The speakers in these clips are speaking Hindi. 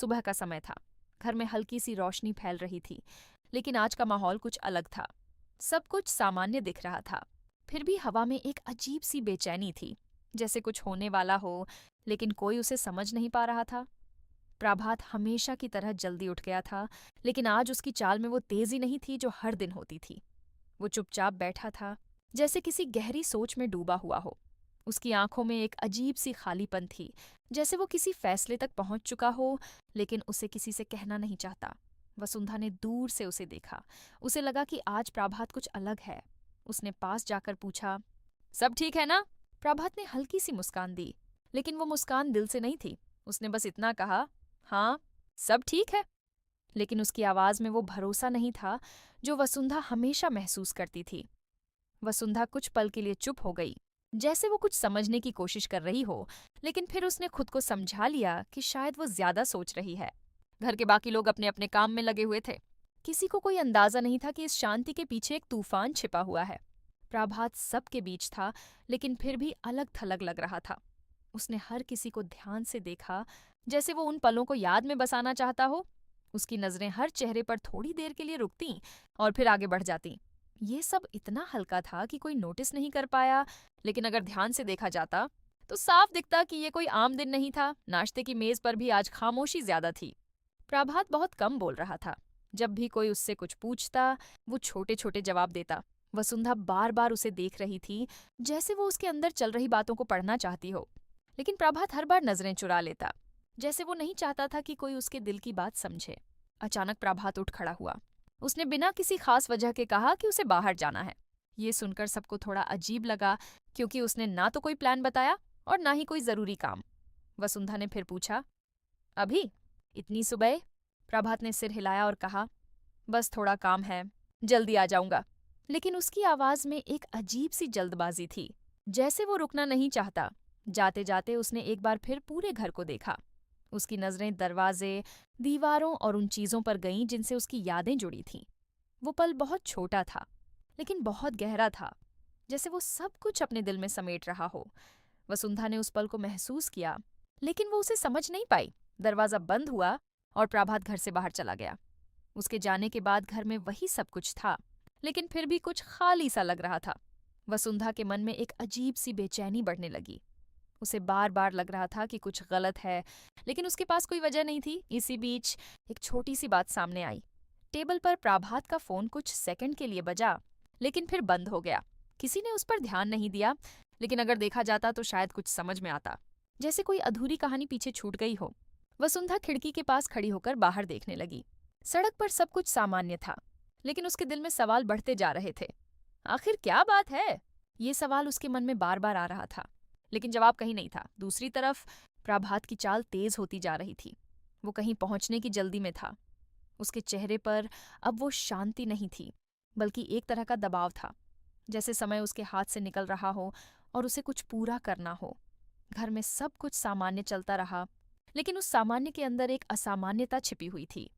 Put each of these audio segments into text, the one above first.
सुबह का समय था। घर में हल्की सी रोशनी फैल रही थी, लेकिन आज का माहौल कुछ अलग था। सब कुछ सामान्य दिख रहा था, फिर भी हवा में एक अजीब सी बेचैनी थी, जैसे कुछ होने वाला हो, लेकिन कोई उसे समझ नहीं पा रहा था। प्रभात हमेशा की तरह जल्दी उठ गया था, लेकिन आज उसकी चाल में वो तेजी नहीं थी जो हर दिन होती थी। वो चुपचाप बैठा था, जैसे किसी गहरी सोच में डूबा हुआ हो। उसकी आंखों में एक अजीब सी खालीपन थी, जैसे वो किसी फैसले तक पहुंच चुका हो, लेकिन उसे किसी से कहना नहीं चाहता। वसुंधा ने दूर से उसे देखा। उसे लगा कि आज प्रभात कुछ अलग है। उसने पास जाकर पूछा, सब ठीक है ना? प्रभात ने हल्की सी मुस्कान दी, लेकिन वो मुस्कान दिल से नहीं थी। उसने बस इतना कहा, हाँ, सब ठीक है। लेकिन उसकी आवाज में वो भरोसा नहीं था जो वसुंधा हमेशा महसूस करती थी। वसुंधा कुछ पल के लिए चुप हो गई, जैसे वो कुछ समझने की कोशिश कर रही हो, लेकिन फिर उसने खुद को समझा लिया कि शायद वो ज्यादा सोच रही है। घर के बाकी लोग अपने अपने काम में लगे हुए थे। किसी को कोई अंदाजा नहीं था कि इस शांति के पीछे एक तूफान छिपा हुआ है। प्रभात सबके बीच था, लेकिन फिर भी अलग थलग लग रहा था। उसने हर किसी को ध्यान से देखा, जैसे वो उन पलों को याद में बसाना चाहता हो। उसकी नजरें हर चेहरे पर थोड़ी देर के लिए रुकतीं और फिर आगे बढ़ जातीं। ये सब इतना हल्का था कि कोई नोटिस नहीं कर पाया, लेकिन अगर ध्यान से देखा जाता तो साफ दिखता कि ये कोई आम दिन नहीं था। नाश्ते की मेज पर भी आज खामोशी ज्यादा थी। प्रभात बहुत कम बोल रहा था। जब भी कोई उससे कुछ पूछता, वो छोटे छोटे जवाब देता। वसुंधा बार बार उसे देख रही थी, जैसे वो उसके अंदर चल रही बातों को पढ़ना चाहती हो। लेकिन प्रभात हर बार नजरें चुरा लेता, जैसे वो नहीं चाहता था कि कोई उसके दिल की बात समझे। अचानक प्रभात उठ खड़ा हुआ। उसने बिना किसी खास वजह के कहा कि उसे बाहर जाना है। ये सुनकर सबको थोड़ा अजीब लगा, क्योंकि उसने ना तो कोई प्लान बताया और ना ही कोई जरूरी काम। वसुंधा ने फिर पूछा, अभी इतनी सुबह? प्रभात ने सिर हिलाया और कहा, बस थोड़ा काम है, जल्दी आ जाऊंगा। लेकिन उसकी आवाज में एक अजीब सी जल्दबाजी थी, जैसे वो रुकना नहीं चाहता। जाते जाते उसने एक बार फिर पूरे घर को देखा। उसकी नजरें दरवाजे, दीवारों और उन चीजों पर गईं जिनसे उसकी यादें जुड़ी थीं। वो पल बहुत छोटा था, लेकिन बहुत गहरा था, जैसे वो सब कुछ अपने दिल में समेट रहा हो। वसुंधा ने उस पल को महसूस किया, लेकिन वो उसे समझ नहीं पाई। दरवाजा बंद हुआ और प्रभात घर से बाहर चला गया। उसके जाने के बाद घर में वही सब कुछ था, लेकिन फिर भी कुछ खाली सा लग रहा था। वसुंधा के मन में एक अजीब सी बेचैनी बढ़ने लगी। उसे बार बार लग रहा था कि कुछ गलत है, लेकिन उसके पास कोई वजह नहीं थी। इसी बीच एक छोटी सी बात सामने आई। टेबल पर प्रभात का फोन कुछ सेकंड के लिए बजा, लेकिन फिर बंद हो गया। किसी ने उस पर ध्यान नहीं दिया, लेकिन अगर देखा जाता तो शायद कुछ समझ में आता, जैसे कोई अधूरी कहानी पीछे छूट गई हो। वसुंधा खिड़की के पास खड़ी होकर बाहर देखने लगी। सड़क पर सब कुछ सामान्य था, लेकिन उसके दिल में सवाल बढ़ते जा रहे थे। आखिर क्या बात है? ये सवाल उसके मन में बार बार आ रहा था, लेकिन जवाब कहीं नहीं था। दूसरी तरफ प्रभात की चाल तेज होती जा रही थी। वो कहीं पहुंचने की जल्दी में था। उसके चेहरे पर अब वो शांति नहीं थी, बल्कि एक तरह का दबाव था, जैसे समय उसके हाथ से निकल रहा हो और उसे कुछ पूरा करना हो। घर में सब कुछ सामान्य चलता रहा, लेकिन उस सामान्य के अंदर एक असामान्यता छिपी हुई थी।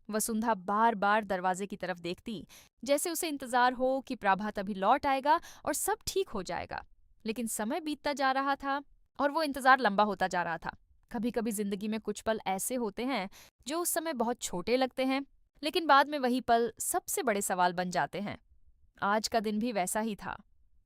वसुंधा बार बार दरवाजे की तरफ देखती, जैसे उसे इंतजार हो कि प्रभात अभी लौट आएगा और सब ठीक हो जाएगा। लेकिन समय बीतता जा रहा था और वो इंतजार लंबा होता जा रहा था। कभी कभी जिंदगी में कुछ पल ऐसे होते हैं जो उस समय बहुत छोटे लगते हैं, लेकिन बाद में वही पल सबसे बड़े सवाल बन जाते हैं। आज का दिन भी वैसा ही था।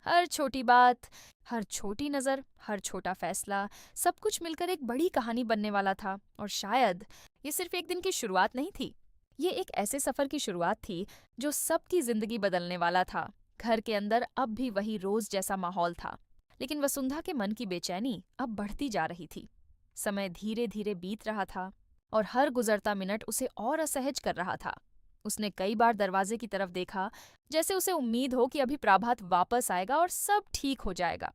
हर छोटी बात, हर छोटी नजर, हर छोटा फैसला, सब कुछ मिलकर एक बड़ी कहानी बनने वाला था। और शायद ये सिर्फ एक दिन की शुरुआत नहीं थी, ये एक ऐसे सफर की शुरुआत थी जो सबकी जिंदगी बदलने वाला था। घर के अंदर अब भी वही रोज जैसा माहौल था, लेकिन वसुंधा के मन की बेचैनी अब बढ़ती जा रही थी। समय धीरे धीरे बीत रहा था और हर गुजरता मिनट उसे और असहज कर रहा था। उसने कई बार दरवाजे की तरफ देखा, जैसे उसे उम्मीद हो कि अभी प्रभात वापस आएगा और सब ठीक हो जाएगा।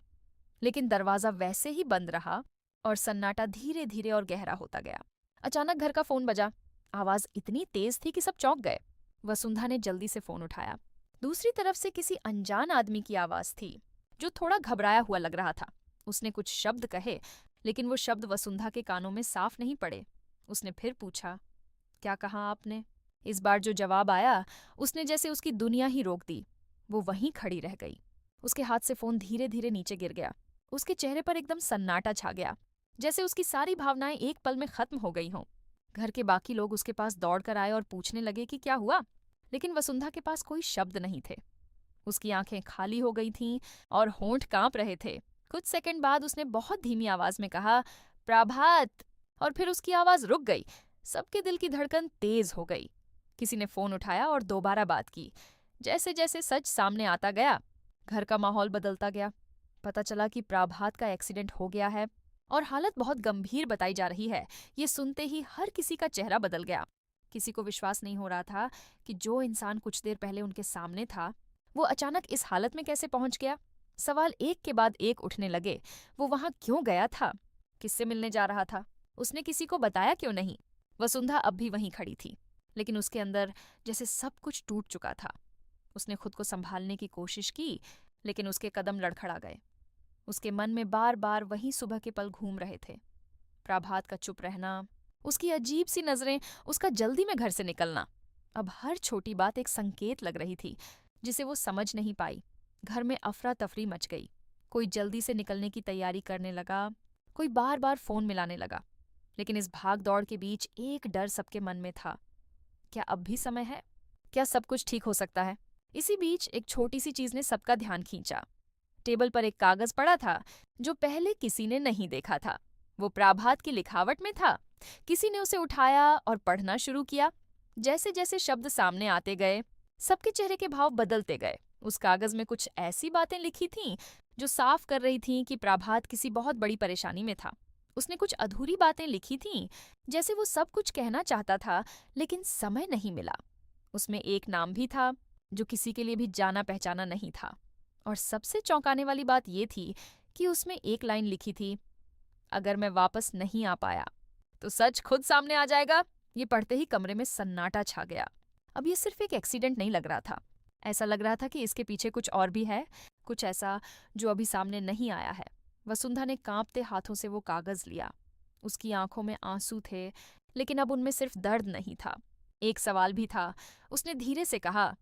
लेकिन दरवाजा वैसे ही बंद रहा और सन्नाटा धीरे धीरे और गहरा होता गया। अचानक घर का फोन बजा। आवाज इतनी तेज थी कि सब चौंक गए। वसुंधा ने जल्दी से फोन उठाया। दूसरी तरफ से किसी अनजान आदमी की आवाज थी, जो थोड़ा घबराया हुआ लग रहा था। उसने कुछ शब्द कहे, लेकिन वो शब्द वसुंधा के कानों में साफ नहीं पड़े। उसने फिर पूछा, क्या कहा आपने? इस बार जो जवाब आया, उसने जैसे उसकी दुनिया ही रोक दी। वो वहीं खड़ी रह गई। उसके हाथ से फोन धीरे धीरे नीचे गिर गया। उसके चेहरे पर एकदम सन्नाटा छा गया, जैसे उसकी सारी भावनाएं एक पल में खत्म हो गई हों। घर के बाकी लोग उसके पास दौड़ कर आए और पूछने लगे कि क्या हुआ, लेकिन वसुंधा के पास कोई शब्द नहीं थे। उसकी आंखें खाली हो गई थीं और होंठ कांप रहे थे। कुछ सेकंड बाद उसने बहुत धीमी आवाज में कहा, प्रभात। और फिर उसकी आवाज रुक गई। सबके दिल की धड़कन तेज हो गई। किसी ने फोन उठाया और दोबारा बात की। जैसे जैसे सच सामने आता गया, घर का माहौल बदलता गया। पता चला कि प्रभात का एक्सीडेंट हो गया है और हालत बहुत गंभीर बताई जा रही है। ये सुनते ही हर किसी का चेहरा बदल गया। किसी को विश्वास नहीं हो रहा था कि जो इंसान कुछ देर पहले उनके सामने था, वो अचानक इस हालत में कैसे पहुंच गया। सवाल एक के बाद एक उठने लगे। वो वहां क्यों गया था? किससे मिलने जा रहा था? उसने किसी को बताया क्यों नहीं? वसुंधा अब भी वहीं खड़ी थी, लेकिन उसके अंदर जैसे सब कुछ टूट चुका था। उसने खुद को संभालने की कोशिश की, लेकिन उसके कदम लड़खड़ा गए। उसके मन में बार बार वही सुबह के पल घूम रहे थे। प्रभात का चुप रहना, उसकी अजीब सी नजरें, उसका जल्दी में घर से निकलना। अब हर छोटी बात एक संकेत लग रही थी, जिसे वो समझ नहीं पाई। घर में अफरा तफरी मच गई। कोई जल्दी से निकलने की तैयारी करने लगा, कोई बार बार फोन मिलाने लगा। लेकिन इस भाग दौड़ के बीच एक डर सबके मन में था। क्या अब भी समय है? क्या सब कुछ ठीक हो सकता है? इसी बीच एक छोटी सी चीज ने सबका ध्यान खींचा। टेबल पर एक कागज पड़ा था, जो पहले किसी ने नहीं देखा था। वो प्रभात की लिखावट में था। किसी ने उसे उठाया और पढ़ना शुरू किया। जैसे जैसे शब्द सामने आते गए, सबके चेहरे के भाव बदलते गए। उस कागज में कुछ ऐसी बातें लिखी थीं जो साफ कर रही थीं कि प्रभात किसी बहुत बड़ी परेशानी में था। उसने कुछ अधूरी बातें लिखी थीं, जैसे वो सब कुछ कहना चाहता था, लेकिन समय नहीं मिला। उसमें एक नाम भी था जो किसी के लिए भी जाना पहचाना नहीं था। और सबसे चौंकाने वाली बात ये थी कि उसमें एक लाइन लिखी थी, अगर मैं वापस नहीं आ पाया तो सच खुद सामने आ जाएगा। ये पढ़ते ही कमरे में सन्नाटा छा गया। अब ये सिर्फ एक एक्सीडेंट नहीं लग रहा था। ऐसा लग रहा था कि इसके पीछे कुछ और भी है, कुछ ऐसा जो अभी सामने नहीं आया है। वसुंधा ने कांपते हाथों से वो कागज लिया। उसकी आंखों में आंसू थे, लेकिन अब उनमें सिर्फ दर्द नहीं था, एक सवाल भी था। उसने धीरे से कहा,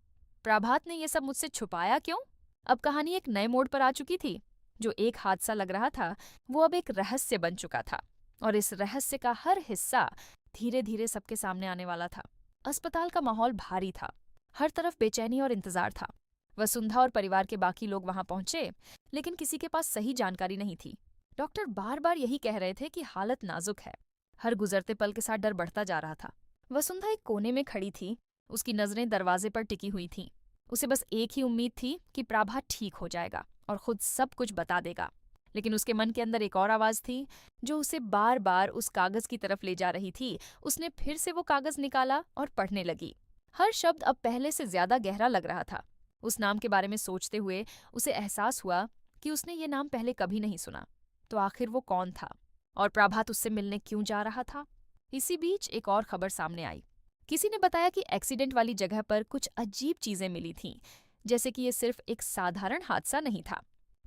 प्रभात ने ये सब मुझसे छुपाया क्यों? अब कहानी एक नए मोड़ पर आ चुकी थी। जो एक हादसा लग रहा था, वो अब एक रहस्य बन चुका था। और इस रहस्य का हर हिस्सा धीरे धीरे सबके सामने आने वाला था। अस्पताल का माहौल भारी था। हर तरफ बेचैनी और इंतजार था। वसुंधा और परिवार के बाकी लोग वहां पहुंचे, लेकिन किसी के पास सही जानकारी नहीं थी। डॉक्टर बार बार यही कह रहे थे कि हालत नाजुक है। हर गुजरते पल के साथ डर बढ़ता जा रहा था। वसुंधा एक कोने में खड़ी थी। उसकी नजरें दरवाजे पर टिकी हुई थीं। उसे बस एक ही उम्मीद थी कि प्रभा ठीक हो जाएगा और खुद सब कुछ बता देगा। लेकिन उसके मन के अंदर एक और आवाज थी जो उसे बार बार उस कागज की तरफ ले जा रही थी। उसने फिर से वो कागज निकाला और पढ़ने लगी। हर शब्द अब पहले से ज्यादा गहरा लग रहा था। उस नाम के बारे में सोचते हुए उसे एहसास हुआ कि उसने ये नाम पहले कभी नहीं सुना। तो आखिर वो कौन था और प्रभात उससे मिलने क्यों जा रहा था? इसी बीच एक और खबर सामने आई। किसी ने बताया कि एक्सीडेंट वाली जगह पर कुछ अजीब चीजें मिली थीं, जैसे कि ये सिर्फ एक साधारण हादसा नहीं था।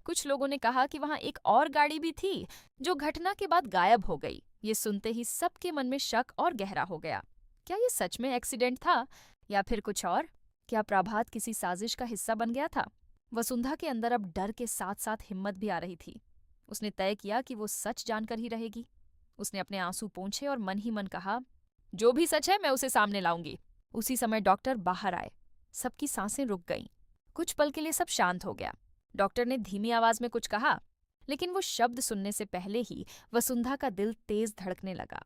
कुछ लोगों ने कहा कि वहां एक और गाड़ी भी थी जो घटना के बाद गायब हो गई। ये सुनते ही सबके मन में शक और गहरा हो गया। क्या ये सच में एक्सीडेंट था या फिर कुछ और? क्या प्रभात किसी साजिश का हिस्सा बन गया था? वसुंधा के अंदर अब डर के साथ साथ हिम्मत भी आ रही थी। उसने तय किया कि वो सच जानकर ही रहेगी। उसने अपने आंसू पोंछे और मन ही मन कहा, जो भी सच है मैं उसे सामने लाऊंगी। उसी समय डॉक्टर बाहर आए। सबकी सांसें रुक गईं। कुछ पल के लिए सब शांत हो गया। डॉक्टर ने धीमी आवाज में कुछ कहा, लेकिन वो शब्द सुनने से पहले ही वसुंधा का दिल तेज धड़कने लगा।